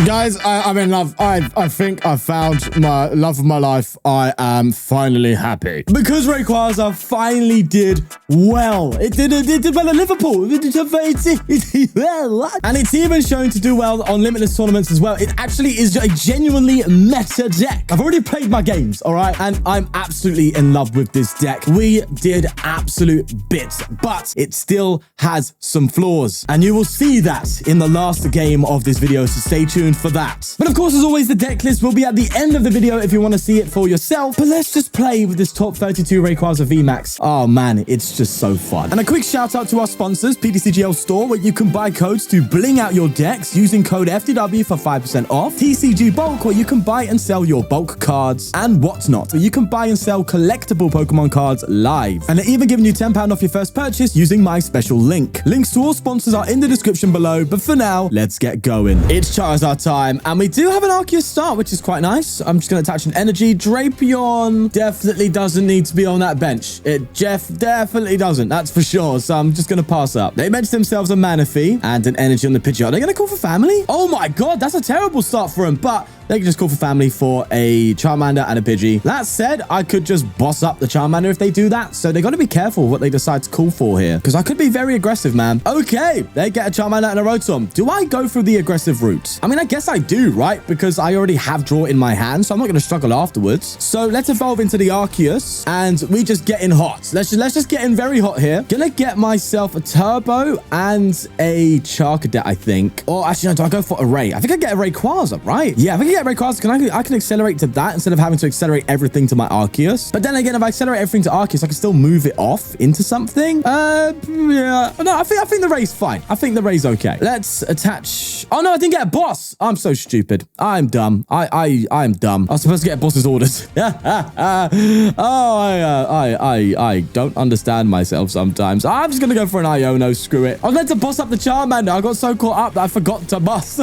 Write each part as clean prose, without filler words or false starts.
Guys, I'm in love. I think I found my love of my life. I am finally happy. Because Rayquaza finally did well. It did well at Liverpool. And it's even shown to do well on Limitless tournaments as well. It actually is a genuinely meta deck. I've already played my games, all right? And I'm absolutely in love with this deck. We did absolute bits, but it still has some flaws. And you will see that in the last game of this video, so stay tuned for that. But of course, as always, the deck list will be at the end of the video if you want to see it for yourself. But let's just play with this top 32 Rayquaza VMAX. Oh man, it's just so fun. And a quick shout out to our sponsors, ptcgl store, where you can buy codes to bling out your decks using code FTW for 5% off. TCG Bulk, where you can buy and sell your bulk cards and whatnot, where you can buy and sell collectible Pokemon cards live. And they're even giving you £10 off your first purchase using my special link. Links to all sponsors are in the description below, but for now, let's get going. It's Charizard time, and we do have an Arceus start, which is quite nice. I'm just going to attach an energy. Drapion definitely doesn't need to be on that bench. Jeff definitely doesn't, that's for sure, so I'm just going to pass up. They mentioned themselves a Manaphy and an energy on the Pidgeot. Are they going to call for family? Oh my god, that's a terrible start for him, but they can just call for family for a Charmander and a Pidgey. That said, I could just boss up the Charmander if they do that. So they got to be careful what they decide to call for here, because I could be very aggressive, man. Okay, they get a Charmander and a Rotom. Do I go through the aggressive route? I mean, I guess I do, right? Because I already have draw in my hand, so I'm not going to struggle afterwards. So let's evolve into the Arceus, and we just get in hot. Let's just get in very hot here. Gonna get myself a Turbo and a Charcadet, I think. Or actually, no, do I go for a Ray? I think I get a Rayquaza, right? Yeah, I think I get Rayquaza. I can accelerate to that instead of having to accelerate everything to my Arceus. But then again, if I accelerate everything to Arceus, I can still move it off into something. Yeah. No, I think the Ray's fine. I think the Ray's okay. Let's attach. Oh no, I didn't get a boss. I'm so stupid. I'm dumb. I'm dumb. I was supposed to get a boss's orders. I don't understand myself sometimes. I'm just gonna go for an Iono. Screw it. I was meant to boss up the Charmander. I got so caught up that I forgot to boss.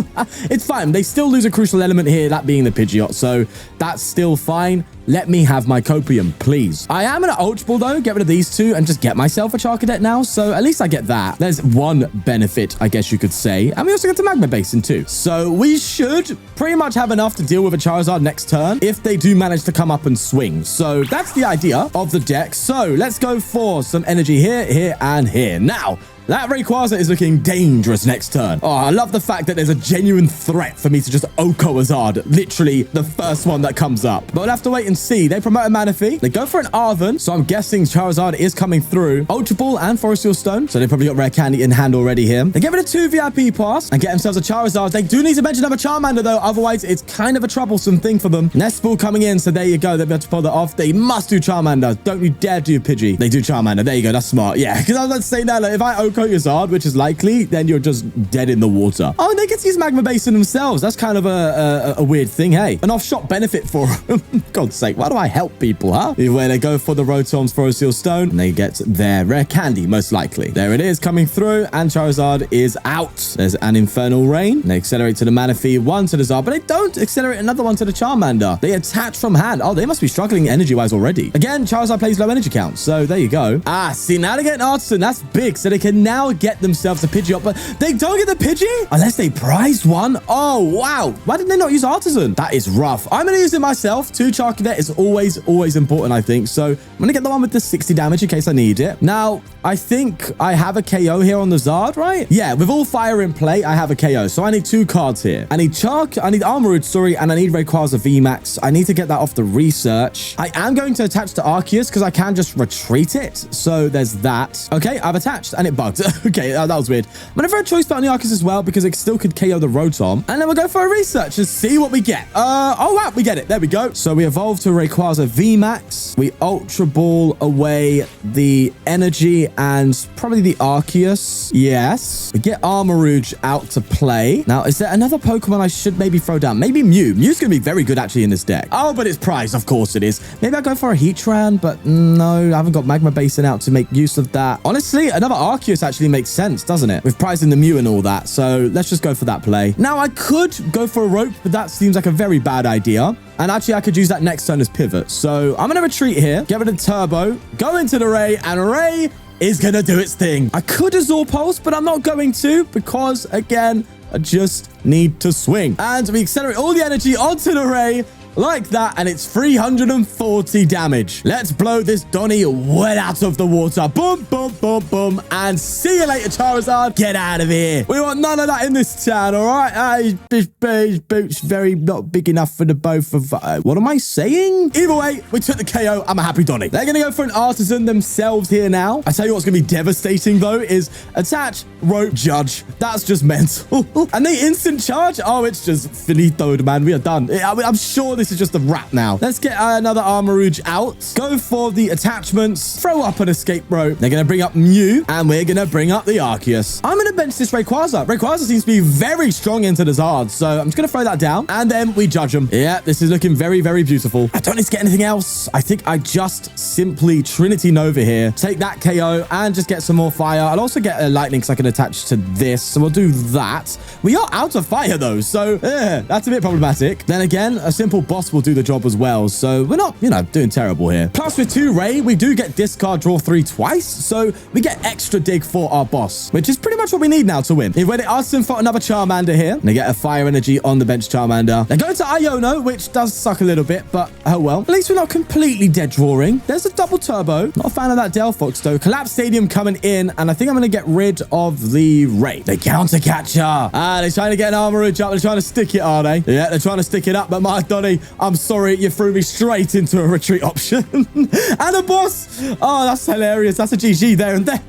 It's fine. They still lose a crucial element here, that being the Pidgeot, so that's still fine. Let me have my Copium, please. I am going to Ultra Ball, though, get rid of these two and just get myself a Charcadet now, so at least I get that. There's one benefit, I guess you could say, and we also get to Magma Basin, too. So we should pretty much have enough to deal with a Charizard next turn if they do manage to come up and swing. So that's the idea of the deck. So let's go for some energy here, here, and here. Now, that Rayquaza is looking dangerous next turn. Oh, I love the fact that there's a genuine threat for me to just Charizard, literally the first one that comes up. But we'll have to wait and see. They promote a Manaphy. They go for an Arven, so I'm guessing Charizard is coming through. Ultra Ball and Forest Seal Stone, so they probably got Rare Candy in hand already here. They get rid of 2 VIP Pass and get themselves a Charizard. They do need to mention another Charmander, though. Otherwise, it's kind of a troublesome thing for them. Nest Ball coming in, so there you go. They'll be able to pull that off. They must do Charmander. Don't you dare do Pidgey. They do Charmander. There you go. That's smart. Yeah, because I was about to say now, like, if I Charizard, which is likely, then you're just dead in the water. Oh, and they get to use Magma Basin themselves. That's kind of a weird thing, hey? An off-shot benefit for them. God's sake, why do I help people, huh? Where they go for the Rotom's Forest Seal Stone, and they get their Rare Candy, most likely. There it is, coming through, and Charizard is out. There's an Infernal Rain. They accelerate to the Manaphy, one to the Zard, but they don't accelerate another one to the Charmander. They attach from hand. Oh, they must be struggling energy-wise already. Again, Charizard plays low energy count, so there you go. Ah, see, now they get an Artisan. That's big, so they can now get themselves a Pidgeot, but they don't get the Pidgey unless they prized one. Oh, wow. Why did they not use Artisan? That is rough. I'm going to use it myself. 2 Charcadet is always important, I think. So I'm going to get the one with the 60 damage in case I need it. Now, I think I have a KO here on the Zard, right? Yeah, with all fire in play, I have a KO. So I need 2 cards here. I need Armarouge, sorry, and I need Rayquaza VMAX. I need to get that off the research. I am going to attach to Arceus because I can just retreat it. So there's that. Okay, I've attached and it bugged. Okay, that was weird. I'm going to throw a Choice Belt on the Arceus as well because it still could KO the Rotom. And then we'll go for a research and see what we get. Oh, wow, we get it. There we go. So we evolve to Rayquaza VMAX. We Ultra Ball away the energy and probably the Arceus. Yes. We get Armarouge out to play. Now, is there another Pokemon I should maybe throw down? Maybe Mew. Mew's going to be very good actually in this deck. Oh, but it's prized. Of course it is. Maybe I'll go for a Heatran, but no, I haven't got Magma Basin out to make use of that. Honestly, another Arceus actually makes sense, doesn't it? With prizing the Mew and all that. So let's just go for that play. Now, I could go for a Rope, but that seems like a very bad idea. And actually, I could use that next turn as pivot. So I'm going to retreat here, get rid of Turbo, go into the Ray, and Ray is going to do its thing. I could Azure Pulse, but I'm not going to because, again, I just need to swing. And we accelerate all the energy onto the Ray like that, and it's 340 damage. Let's blow this Donny well out of the water. Boom, boom, boom, boom. And see you later, Charizard. Get out of here. We want none of that in this town, all right? His boot's very not big enough for the both of... what am I saying? Either way, we took the KO. I'm a happy Donny. They're going to go for an Artisan themselves here now. I tell you what's going to be devastating, though, is attach, rope, Judge. That's just mental. And they instant charge? Oh, it's just finitoed, man. We are done. I'm sure this is just a wrap now. Let's get another Armarouge out. Go for the attachments. Throw up an escape rope. They're going to bring up Mew, and we're going to bring up the Arceus. I'm going to bench this Rayquaza. Rayquaza seems to be very strong into the Zard, so I'm just going to throw that down, and then we judge them. Yeah, this is looking very, very beautiful. I don't need to get anything else. I think I just simply Trinity Nova here. Take that KO and just get some more fire. I'll also get a lightning because I can attach to this, so we'll do that. We are out of fire, though, so that's a bit problematic. Then again, a simple boss will do the job as well, so we're not, doing terrible here. Plus, with 2 Ray, we do get discard draw 3 twice, so we get extra dig for our boss, which is pretty much what we need now to win. If we're asking for another Charmander here, they get a fire energy on the bench Charmander. They're going to Iono, which does suck a little bit, but oh well. At least we're not completely dead drawing. There's a double turbo. Not a fan of that Delphox, though. Collapse Stadium coming in, and I think I'm going to get rid of the Ray. The counter catcher. They're trying to get an Armarouge up. They're trying to stick it, are they? Yeah, they're trying to stick it up, but my Donny, I'm sorry, you threw me straight into a retreat option. And a boss. Oh, that's hilarious. That's a GG there and then.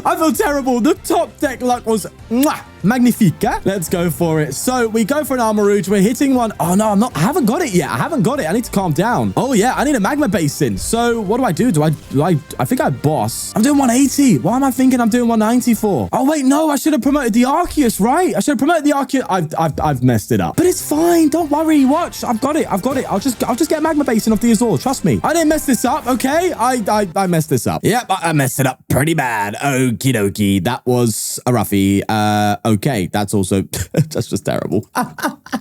I feel terrible. The top deck luck was magnifica. Let's go for it. So we go for an Armarouge. We're hitting one. Oh, no, I haven't got it yet. I haven't got it. I need to calm down. Oh, yeah. I need a Magma Basin. So what do? I think I boss. I'm doing 180. Why am I thinking I'm doing 190 for? Oh, wait, no. I should have promoted the Arceus, right? I should have promoted the Arceus. I've messed it up. But it's fine. Don't worry. Watch. I've got it. I'll just get Magma Basin off the Azor. Trust me. I didn't mess this up, okay? I messed this up. Yep, I messed it up pretty bad. Okie dokie. That was a roughie. Okay, that's also... that's just terrible.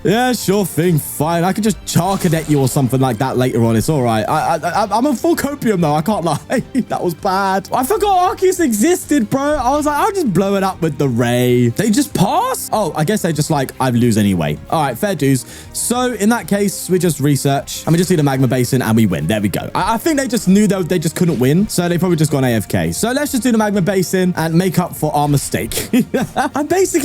Yeah, sure thing. Fine. I could just Charcadet you or something like that later on. It's all right. I'm a full copium, though. I can't lie. That was bad. I forgot Arceus existed, bro. I was like, I'll just blow it up with the Ray. They just pass? Oh, I guess they just like, I lose anyway. All right, fair dues. So in that case, we just research and we just need a Magma Basin and we win. There we go. I think they just knew they just couldn't win. So they probably just gone AFK. So let's just do the Magma Basin and make up for our mistake.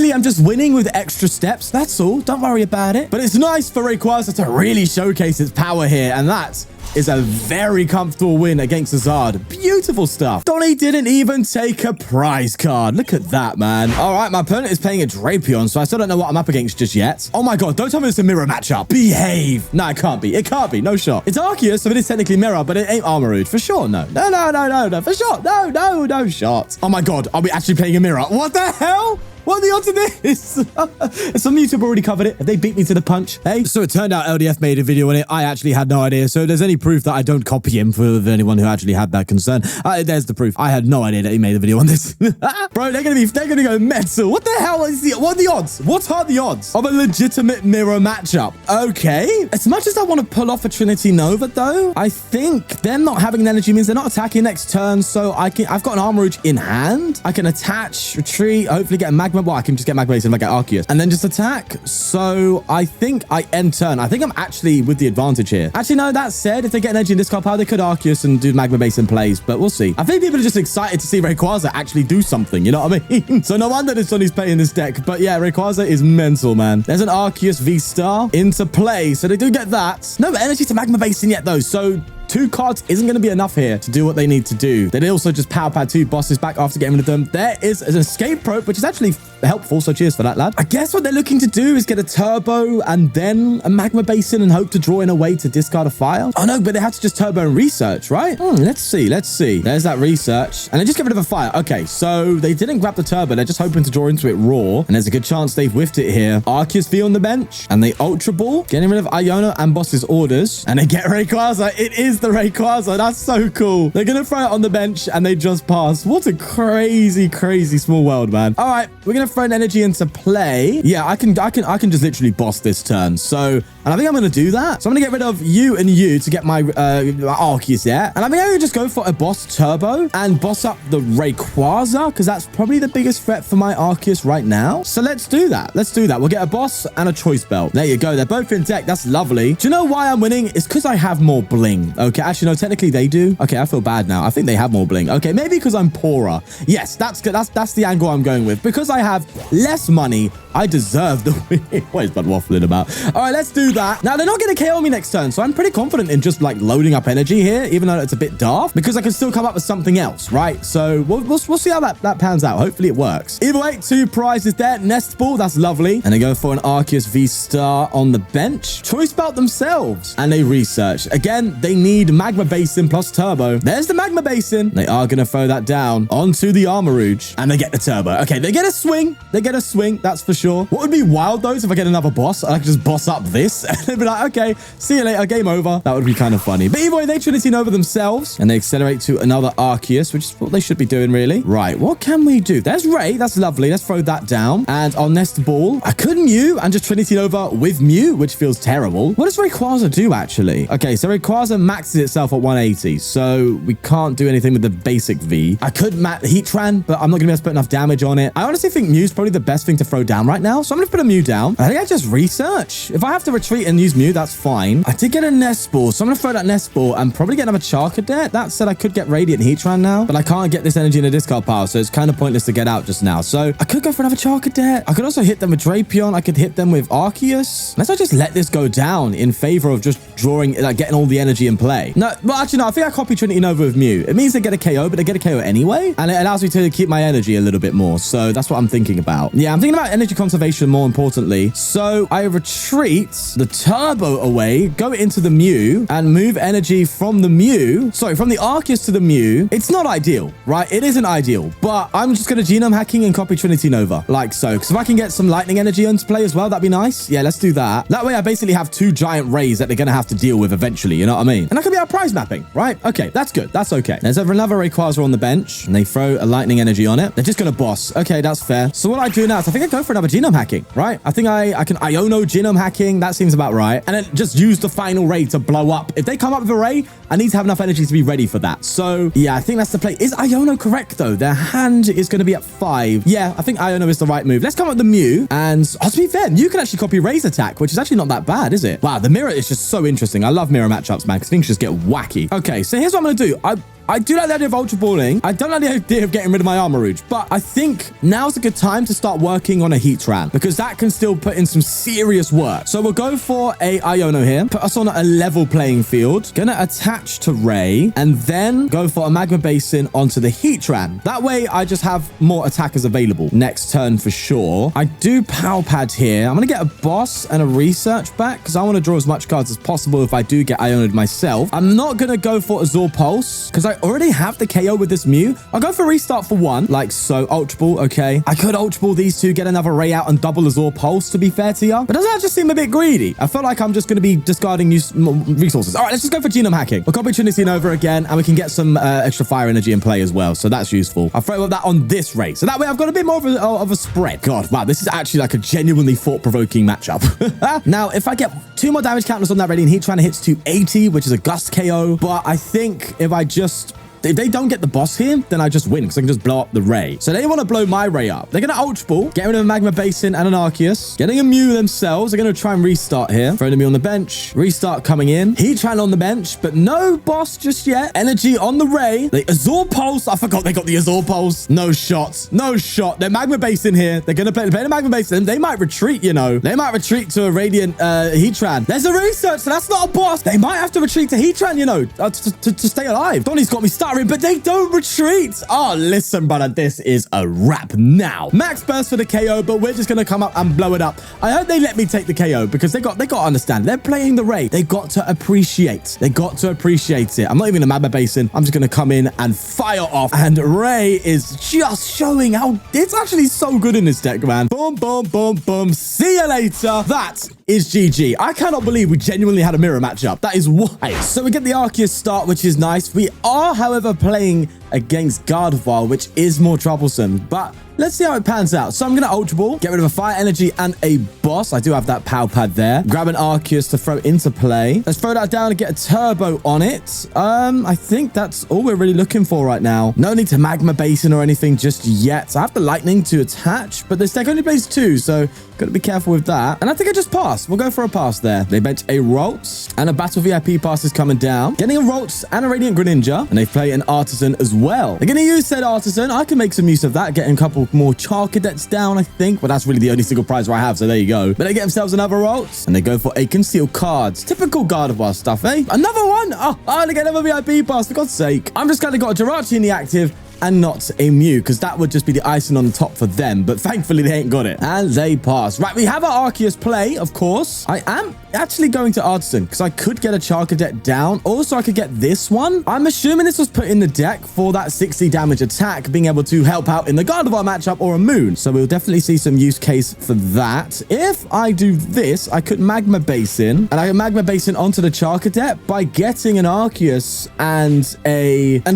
I'm just winning with extra steps. That's all. Don't worry about it. But it's nice for Rayquaza to really showcase its power here. And that is a very comfortable win against Zard. Beautiful stuff. Donny didn't even take a prize card. Look at that, man. All right, my opponent is playing a Drapion, so I still don't know what I'm up against just yet. Oh my God, don't tell me it's a mirror matchup. Behave. No, it can't be. It can't be. No shot. It's Arceus, so it is technically mirror, but it ain't Armarouge. For sure, no. No. For sure. No shot. Oh my God, are we actually playing a mirror? What the hell? What are the odds of this? Some YouTube already covered it. Have they beat me to the punch? Hey? So it turned out LDF made a video on it. I actually had no idea. So there's any proof that I don't copy him for anyone who actually had that concern. There's the proof. I had no idea that he made a video on this. Bro, they're gonna go mental. What the hell is what are the odds? What are the odds of a legitimate mirror matchup? Okay. As much as I want to pull off a Trinity Nova, though, I think them not having an energy means they're not attacking next turn. So I've got an Armarouge in hand. I can attach, retreat, hopefully get a Magma. Well, I can just get Magma Basin if I get Arceus and then just attack. So I think I end turn. I think I'm actually with the advantage here. Actually, no, that said, if they get energy in discard power, they could Arceus and do Magma Basin plays, but we'll see. I think people are just excited to see Rayquaza actually do something. You know what I mean? So no wonder this Sonny's playing this deck. But yeah, Rayquaza is mental, man. There's an Arceus V-Star into play. So they do get that. No energy to Magma Basin yet, though. So 2 cards isn't going to be enough here to do what they need to do. They also just Pal Pad 2 bosses back after getting rid of them. There is an escape rope, which is actually helpful, so cheers for that, lad. I guess what they're looking to do is get a turbo and then a Magma Basin and hope to draw in a way to discard a fire. Oh no, but they had to just turbo and research, right? Let's see. There's that research. And they just get rid of a fire. Okay, so they didn't grab the turbo. They're just hoping to draw into it raw. And there's a good chance they've whiffed it here. Arceus V on the bench. And they Ultra Ball, getting rid of Iono and Boss's orders. And they get Rayquaza. It is is the Rayquaza. That's so cool. They're going to throw it on the bench and they just pass. What a crazy, crazy small world, man. All right, we're going to throw an energy into play. Yeah, I can just literally boss this turn. So, and I think I'm going to do that. So I'm going to get rid of you and you to get my Arceus there. And I think I can just go for a boss turbo and boss up the Rayquaza because that's probably the biggest threat for my Arceus right now. So let's do that. Let's do that. We'll get a boss and a choice belt. There you go. They're both in deck. That's lovely. Do you know why I'm winning? It's because I have more bling. Okay, actually, no, technically they do. Okay, I feel bad now. I think they have more bling. Okay, maybe because I'm poorer. Yes, that's good. That's the angle I'm going with. Because I have less money, I deserve the win. What is that waffling about? All right, let's do that. Now, they're not going to KO me next turn, so I'm pretty confident in just, like, loading up energy here, even though it's a bit daft, because I can still come up with something else, right? So we'll see how that pans out. Hopefully, it works. Either way, 2 prizes there. Nest Ball, that's lovely. And they go for an Arceus V STAR on the bench. Choice Belt themselves. And they research. Again, they need Magma Basin plus Turbo. There's the Magma Basin. They are going to throw that down onto the Armarouge. And they get the Turbo. Okay, they get a swing. They get a swing, that's for sure. What would be wild, though, is if I get another boss, I could just boss up this. And they'd be like, okay, see you later, game over. That would be kind of funny. But either way, they Trinity Nova themselves. And they accelerate to another Arceus, which is what they should be doing, really. Right, what can we do? There's Ray. That's lovely. Let's throw that down. And our Nest Ball. I could Mew and just Trinity Nova with Mew, which feels terrible. What does Rayquaza do, actually? Okay, so Rayquaza maxes itself at 180. So we can't do anything with the basic V. I could Heatran, but I'm not going to be able to put enough damage on it. I honestly think Mew's probably the best thing to throw down right now. So I'm going to put a Mew down. I think I just research. If I have to retreat and use Mew, that's fine. I did get a Nest Ball, so I'm going to throw that Nest Ball and probably get another Charcadet. That said, I could get Radiant Heatran now, but I can't get this energy in a discard pile, so it's kind of pointless to get out just now. So I could go for another Charcadet. I could also hit them with Drapion. I could hit them with Arceus. Unless I just let this go down in favor of just drawing, like getting all the energy in play. No, well, actually, no, I think I copy Trinity Nova with Mew. It means they get a KO, but they get a KO anyway. And it allows me to keep my energy a little bit more. So that's what I'm thinking about. Yeah, I'm thinking about energy conservation more importantly. So I retreat the Turbo away, go into the Mew, and move energy from the Mew. Sorry, from the Arceus to the Mew. It's not ideal, right? It isn't ideal, but I'm just going to genome hacking and copy Trinity Nova, like so. Because if I can get some lightning energy into play as well, that'd be nice. Yeah, let's do that. That way I basically have 2 giant rays that they're going to have to deal with eventually, you know what I mean? And that could be our prize mapping, right? Okay, that's good. That's okay. There's another Rayquaza on the bench, and they throw a lightning energy on it. They're just going to boss. Okay, that's fair. So what I do now is I think I go for another genome hacking, right? I think I can Iono genome hacking. That seems about right. And then just use the final ray to blow up. If they come up with a ray, I need to have enough energy to be ready for that. So yeah, I think that's the play. Is Iono correct though? Their hand is going to be at 5. Yeah, I think Iono is the right move. Let's come up with the Mew. And to be fair, Mew can actually copy Ray's attack, which is actually not that bad, is it? Wow, the mirror is just so interesting. I love mirror matchups, man, because things just get wacky. Okay, so here's what I'm going to do. I do like the idea of Ultra Balling. I don't like the idea of getting rid of my Armarouge, but I think now's a good time to start working on a Heatran because that can still put in some serious work. So we'll go for a Iono here, put us on a level playing field, gonna attach to Ray, and then go for a Magma Basin onto the Heatran. That way, I just have more attackers available next turn for sure. I do Pal Pad here. I'm gonna get a boss and a research back because I want to draw as much cards as possible if I do get Iono'd myself. I'm not gonna go for Azure Pulse because I already have the KO with this Mew. I'll go for restart for 1, like so. Ultra Ball, okay. I could Ultra Ball these 2, get another Ray out and double Azure Pulse, to be fair to you. But doesn't that just seem a bit greedy? I feel like I'm just going to be discarding resources. All right, let's just go for genome hacking. We'll copy Trinity Nova again, and we can get some extra fire energy in play as well, so that's useful. I'll throw that on this Ray, so that way I've got a bit more of a spread. God, wow, this is actually like a genuinely thought-provoking matchup. Now, if I get 2 more damage counters on that Radiant Heatran, it hits 280, which is a gust KO, but I think if I just... If they don't get the boss here, then I just win because I can just blow up the Ray. So they want to blow my Ray up. They're going to Ultra Ball, get rid of a Magma Basin and an Arceus. Getting a Mew themselves. They're going to try and restart here. Throw the Mew on the bench. Restart coming in. Heatran on the bench, but no boss just yet. Energy on the Ray. The Azure Pulse. I forgot they got the Azure Pulse. No shot. No shot. They're Magma Basin here. They're going to play the Magma Basin. They might retreat, you know. They might retreat to a Radiant Heatran. There's a research, so that's not a boss. They might have to retreat to Heatran, you know, to stay alive. Donnie's got me stuttering worried, but they don't retreat. Oh, listen, brother, this is a wrap now. Max burst for the KO, but we're just going to come up and blow it up. I hope they let me take the KO because they got to understand. They're playing the Ray. They got to appreciate. They got to appreciate it. I'm not even a Magma Basin. I'm just going to come in and fire off. And Ray is just showing how it's actually so good in this deck, man. Boom, boom, boom, boom. See you later. That is GG. I cannot believe we genuinely had a mirror matchup. That is wild. So we get the Arceus start, which is nice. We are, however, playing against Gardevoir, which is more troublesome, but let's see how it pans out. So I'm going to Ultra Ball, get rid of a Fire Energy and a Boss. I do have that Pal Pad there. Grab an Arceus to throw into play. Let's throw that down and get a Turbo on it. I think that's all we're really looking for right now. No need to Magma Basin or anything just yet. I have the Lightning to attach, but this deck only plays 2, so got to be careful with that. And I think I just passed. We'll go for a pass there. They bench a Ralts and a Battle VIP pass is coming down. Getting a Ralts and a Radiant Greninja, and they play an Artisan as well. They're going to use said Artisan. I can make some use of that, getting a couple more Charcadets down, I think. Well, that's really the only single prize I have, so there you go. But they get themselves another Ralts, and they go for a Conceal Cards. Typical Gardevoir stuff, eh? Another one? Oh, they get another VIP pass, for God's sake. I'm just glad they got a Jirachi in the active and not a Mew, because that would just be the icing on the top for them, but thankfully they ain't got it, and they pass. Right, we have our Arceus play, of course. I am actually going to Artisan, because I could get a Charcadet down. Also, I could get this one. I'm assuming this was put in the deck for that 60 damage attack, being able to help out in the Gardevoir matchup or a Moon, so we'll definitely see some use case for that. If I do this, I could Magma Basin, and I can Magma Basin onto the Charcadet by getting an Arceus and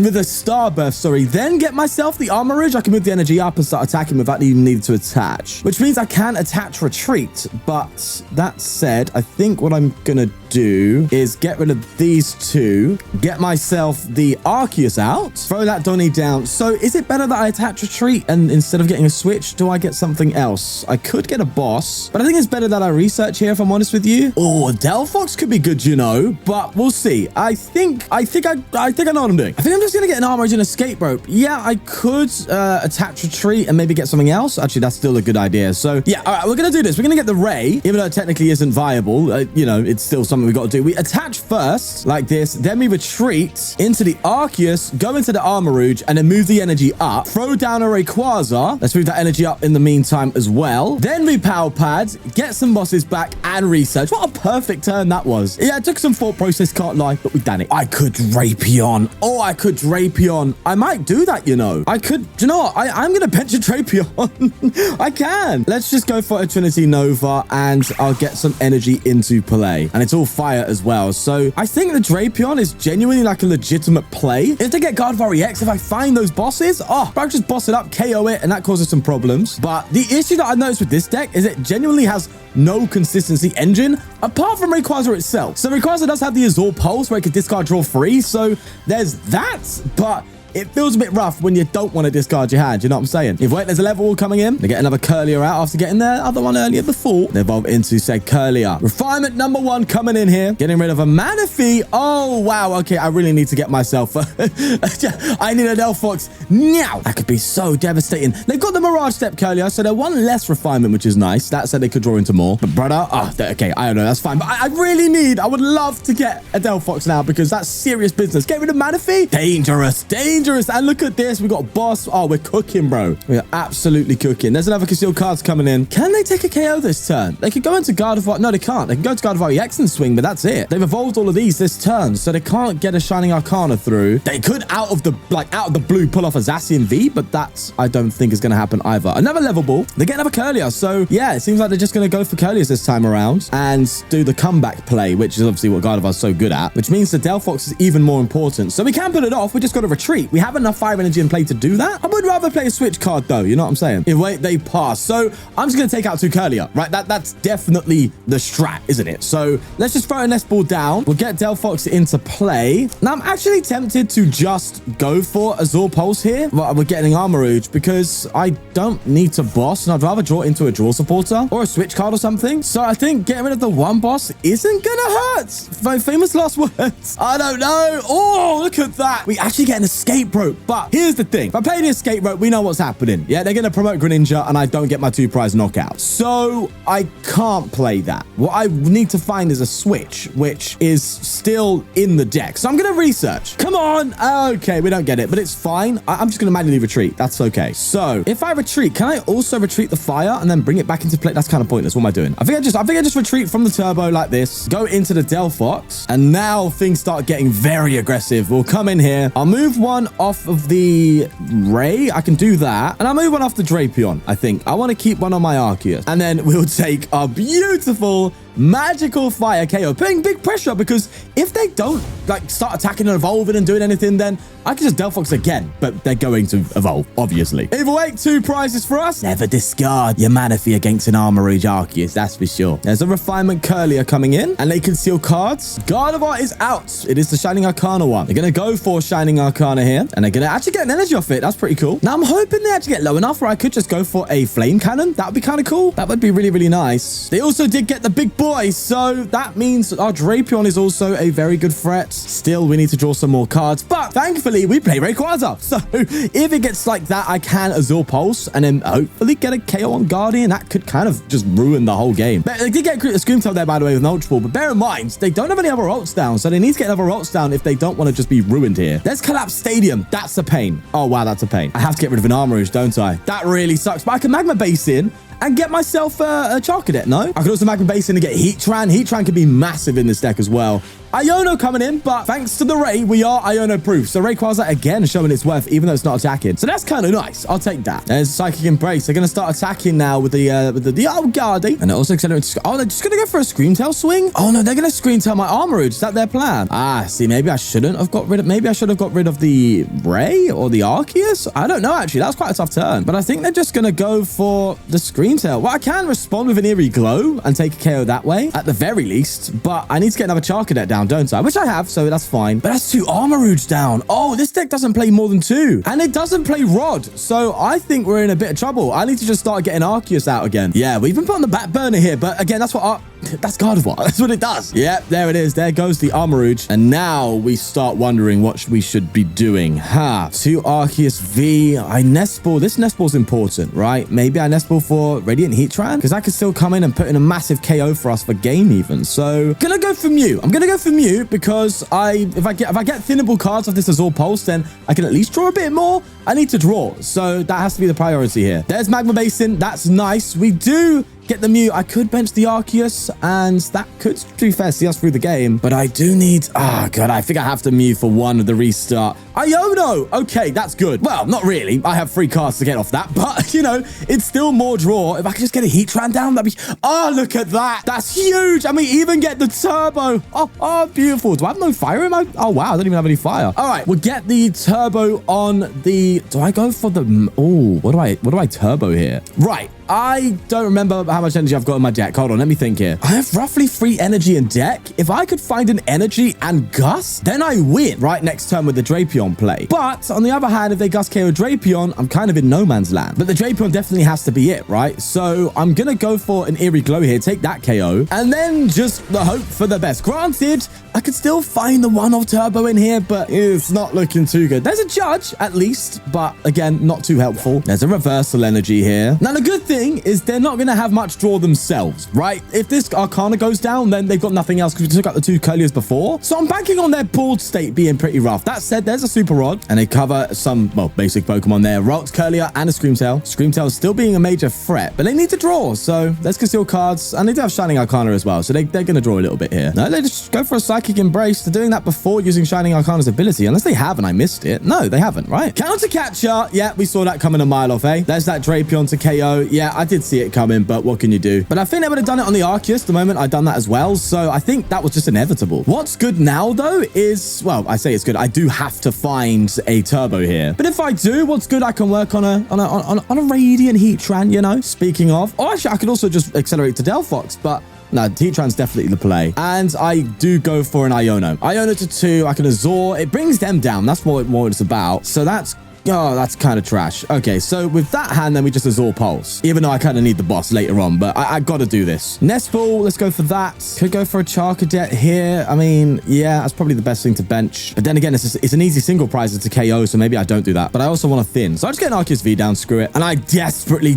with a Starburst, sorry, then get myself the Armarouge. I can move the energy up and start attacking without even needing to attach, which means I can attach retreat. But that said, I think what I'm gonna do is get rid of these two, get myself the Arceus out, throw that Donny down. So is it better that I attach retreat and instead of getting a switch, do I get something else? I could get a Boss, but I think it's better that I research here, if I'm honest with you. Oh, Delphox could be good, you know, but we'll see. I think I know what I'm doing. I think I'm just gonna get an Armarouge and Escape Rope. Yeah, I could attach retreat and maybe get something else. Actually, that's still a good idea. So yeah, all right, we're gonna do this. We're gonna get the Ray, even though it technically isn't viable. You know, it's still something we got to do. We attach first like this, then we retreat into the Arceus, go into the Armarouge, and then move the energy up. Throw down a Rayquaza. Let's move that energy up in the meantime as well. Then we Pal Pad, get some bosses back, and research. What a perfect turn that was. Yeah, it took some thought process, can't lie, but we've done it. I could Drapion. Oh, I could Drapion. I might do that, you know. I could, do you know what? I'm going to bench a Drapion. I can. Let's just go for a Trinity Nova, and I'll get some energy into play. And it's all fire as well. So I think the Drapion is genuinely like a legitimate play. If they get Gardevoir EX, if I find those bosses, I just boss it up, KO it, and that causes some problems. But the issue that I noticed with this deck is it genuinely has no consistency engine apart from Rayquaza itself. So Rayquaza does have the Azure Pulse where it can discard draw free. So there's that, but it feels a bit rough when you don't want to discard your hand. You know what I'm saying? If wait, there's a level coming in. They get another Curlier out after getting their other one earlier before. They evolve into said Curlier. Refinement number 1 coming in here. Getting rid of a Manaphy. Oh, wow. Okay, I really need to get myself. I need a Delphox now. That could be so devastating. They've got the Mirage Step Curlier, so they're one less refinement, which is nice. That said, they could draw into more. But brother, okay, I don't know. That's fine. But I really I would love to get a Delphox now because that's serious business. Get rid of Manaphy. Dangerous. And look at this. We got Boss. Oh, we're cooking, bro. We are absolutely cooking. There's another Concealed Cards coming in. Can they take a KO this turn? They could go into Gardevoir. No, they can't. They can go to Gardevoir EX and swing, but that's it. They've evolved all of these this turn, so they can't get a Shining Arcana through. They could out of the blue pull off a Zacian V, but that's I don't think is going to happen either. Another level ball. They get another Curlier. So yeah, it seems like they're just going to go for Curliers this time around and do the comeback play, which is obviously what Gardevoir's so good at, which means the Delphox is even more important. So we can put it off. We just got to retreat. We have enough fire energy in play to do that. I would rather play a switch card though, you know what I'm saying? If wait, they pass. So I'm just going to take out 2 Curlier, right? That's definitely the strat, isn't it? So let's just throw a Nest Ball down. We'll get Delphox into play. Now I'm actually tempted to just go for Azure Pulse here. Well, we're getting Armarouge because I don't need to boss and I'd rather draw into a draw supporter or a switch card or something. So I think getting rid of the 1 boss isn't gonna hurt. My famous last words. I don't know. Oh, look at that. We actually get an escape escape rope. But here's the thing. If I play the escape rope, we know what's happening. Yeah, they're going to promote Greninja and I don't get my 2 prize knockout. So I can't play that. What I need to find is a switch, which is still in the deck. So I'm going to research. Come on. Okay, we don't get it, but it's fine. I'm just going to manually retreat. That's okay. So if I retreat, can I also retreat the fire and then bring it back into play? That's kind of pointless. What am I doing? I think I just retreat from the turbo like this, go into the Delphox, and now things start getting very aggressive. We'll come in here. I'll move one off of the Ray. I can do that. And I'll move one off the Drapion, I think. I want to keep one on my Arceus. And then we'll take a beautiful magical fire KO, putting big pressure, because if they don't like start attacking and evolving and doing anything, then I can just Delphox again, but they're going to evolve, obviously. Evo 8, 2 prizes for us. Never discard your Manaphy against an Armarouge Arceus, that's for sure. There's a Refinement Curlier coming in, and they conceal cards. Gardevoir is out. It is the Shining Arcana one. They're going to go for Shining Arcana here, and they're going to actually get an energy off it. That's pretty cool. Now, I'm hoping they actually get low enough where I could just go for a Flame Cannon. That would be kind of cool. That would be really, really nice. They also did get the big boy, so that means our Drapion is also a very good threat. Still, we need to draw some more cards, but thankfully, we play Rayquaza. So if it gets like that, I can Azure Pulse and then hopefully get a KO on Guardian. That could kind of just ruin the whole game. But they did get a Screamtail there, by the way, with an Ultra Ball, but bear in mind, they don't have any other ults down, so they need to get another ults down if they don't want to just be ruined here. Let's collapse Stadium. That's a pain. Oh, wow, that's a pain. I have to get rid of an Armarouge, don't I? That really sucks, but I can Magma Basin and get myself a Charcadet, no? I could also Magma Basin and get Heatran. Heatran could be massive in this deck as well. Iono coming in, but thanks to the Ray, we are Iono proof. So Rayquaza again showing its worth, even though it's not attacking. So that's kind of nice. I'll take that. There's Psychic Embrace. They're going to start attacking now with the Guardy. And it also accelerates. Oh, they're just going to go for a Screamtail swing? Oh, no, they're going to Screamtail my Armarouge. Is that their plan? Ah, see, maybe I shouldn't have got rid of... Maybe I should have got rid of the Ray or the Arceus. I don't know, actually. That was quite a tough turn. But I think they're just going to go for the Screamtail. Well, I can respond with an Eerie Glow and take a KO that way, at the very least. But I need to get another Charcadet down, don't I? Which I have, so that's fine. But that's 2 Armarouge down. Oh, this deck doesn't play more than 2. And it doesn't play Rod. So I think we're in a bit of trouble. I need to just start getting Arceus out again. Yeah, we've been put on the back burner here. But again, that's what that's Gardevoir. That's what it does. Yep, there it is. There goes the Armarouge. And now we start wondering what we should be doing. 2 Arceus V. I Nest Ball. This Nest Ball's important, right? Maybe I Nest Ball for Radiant Heatran, because I could still come in and put in a massive KO for us for game even. So gonna go for Mew. I'm gonna go for Mew because if I get thinnable cards of this Azure Pulse, then I can at least draw a bit more. I need to draw. So that has to be the priority here. There's Magma Basin. That's nice. We do get the Mew. I could bench the Arceus, and that could, to be fair, see us through the game. But I do need... Oh, God, I think I have to Mew for one of the restart. Iono! Okay, that's good. Well, not really. I have 3 cards to get off that, but, you know, it's still more draw. If I could just get a Heatran down, that'd be... Oh, look at that. That's huge. I mean, even get the Turbo. Oh, beautiful. Do I have no fire in my... Oh, wow, I don't even have any fire. All right, we'll get the Turbo on the... Do I go for the... Oh, what do I Turbo here? Right. I don't remember how much energy I've got in my deck. Hold on, let me think here. I have roughly 3 energy in deck. If I could find an energy and Gus, then I win right next turn with the Drapion play. But on the other hand, if they Gus KO Drapion, I'm kind of in no man's land. But the Drapion definitely has to be it, right? So I'm going to go for an Eerie Glow here, take that KO, and then just hope for the best. Granted, I could still find the 1-off Turbo in here, but it's not looking too good. There's a Judge, at least, but again, not too helpful. There's a Reversal Energy here. Now, the good thing is they're not going to have much draw themselves, right? If this Arcana goes down, then they've got nothing else because we took out the 2 Curliers before. So I'm banking on their board state being pretty rough. That said, there's a Super Rod, and they cover some, well, basic Pokemon there. Rocks, Curlier, and a Screamtail. Screamtail still being a major threat, but they need to draw. So let's conceal cards, and they do have Shining Arcana as well. So they're going to draw a little bit here. No, they just go for a Psychic Embrace. They're doing that before using Shining Arcana's ability, unless they have and I missed it. No, they haven't, right? Counter Catcher. Yeah, we saw that coming a mile off, eh? There's that Drapion to KO. Yeah, I did see it coming, but what can you do? But I think they would have done it on the Arceus the moment I'd done that as well. So I think that was just inevitable. What's good now, though, is, well, I say it's good. I do have to find a Turbo here. But if I do, what's good? I can work on a Radiant Heatran, you know? Speaking of, oh, actually, I could also just accelerate to Delphox, but no, Heatran's definitely the play. And I do go for an Iono. Iono to 2. I can Azure. It brings them down. That's what it's about. So that's Oh, that's kind of trash. Okay, so with that hand, then we just Azure Pulse. Even though I kind of need the boss later on, but I got to do this. Nest Ball, let's go for that. Could go for a Charcadet here. I mean, yeah, that's probably the best thing to bench. But then again, it's an easy single prize to KO, so maybe I don't do that. But I also want to thin. So I'll just get an Arceus V down, screw it. And I desperately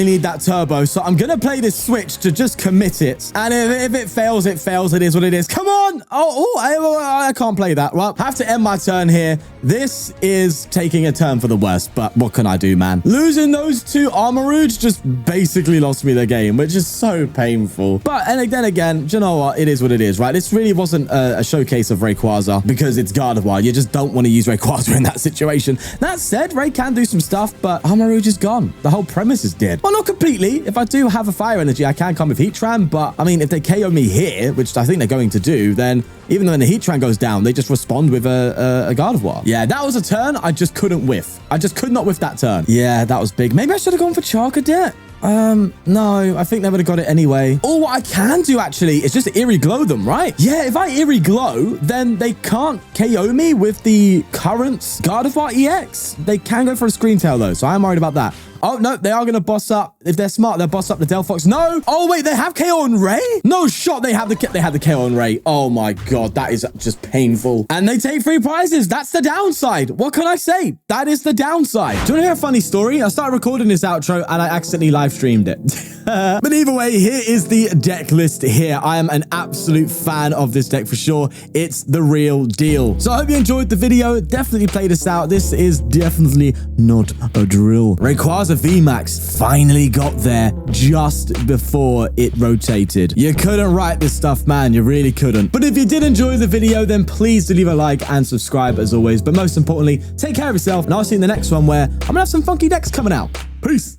need that turbo. So I'm going to play this switch to just commit it. And if it fails, it fails. It is what it is. Come on. I can't play that. Well, have to end my turn here. This is taking a turn for the worst, but what can I do, man? Losing those two Armarouge just basically lost me the game, which is so painful. But, and then again, do you know what? It is what it is, right? This really wasn't a showcase of Rayquaza because it's Gardevoir. You just don't want to use Rayquaza in that situation. That said, Ray can do some stuff, but Armarouge is gone. The whole premise is dead. Well, not completely. If I do have a fire energy, I can come with Heatran, but I mean, if they KO me here, which I think they're going to do, then even when the Heatran goes down, they just respond with a Gardevoir. Yeah, that was a turn I just couldn't whiff. I just could not whiff that turn. Yeah, that was big. Maybe I should have gone for Charcadet. No, I think they would have got it anyway. Oh, what I can do actually is just Eerie Glow them, right? Yeah, if I Eerie Glow, then they can't KO me with the current Gardevoir EX. They can go for a Screen Tail though, so I'm worried about that. Oh, no, they are going to boss up. If they're smart, they'll boss up the Delphox. No. Oh, wait, they have KO on Ray? No shot. They have the KO on Ray. Oh, my God. That is just painful. And they take 3 prizes. That's the downside. What can I say? That is the downside. Do you want to hear a funny story? I started recording this outro and I accidentally live streamed it. But either way, here is the deck list here. I am an absolute fan of this deck for sure. It's the real deal. So I hope you enjoyed the video. Definitely play this out. This is definitely not a drill. Rayquaza VMAX finally got there just before it rotated. You couldn't write this stuff, man. You really couldn't. But if you did enjoy the video, then please do leave a like and subscribe as always. But most importantly, take care of yourself, and I'll see you in the next one where I'm gonna have some funky decks coming out. Peace.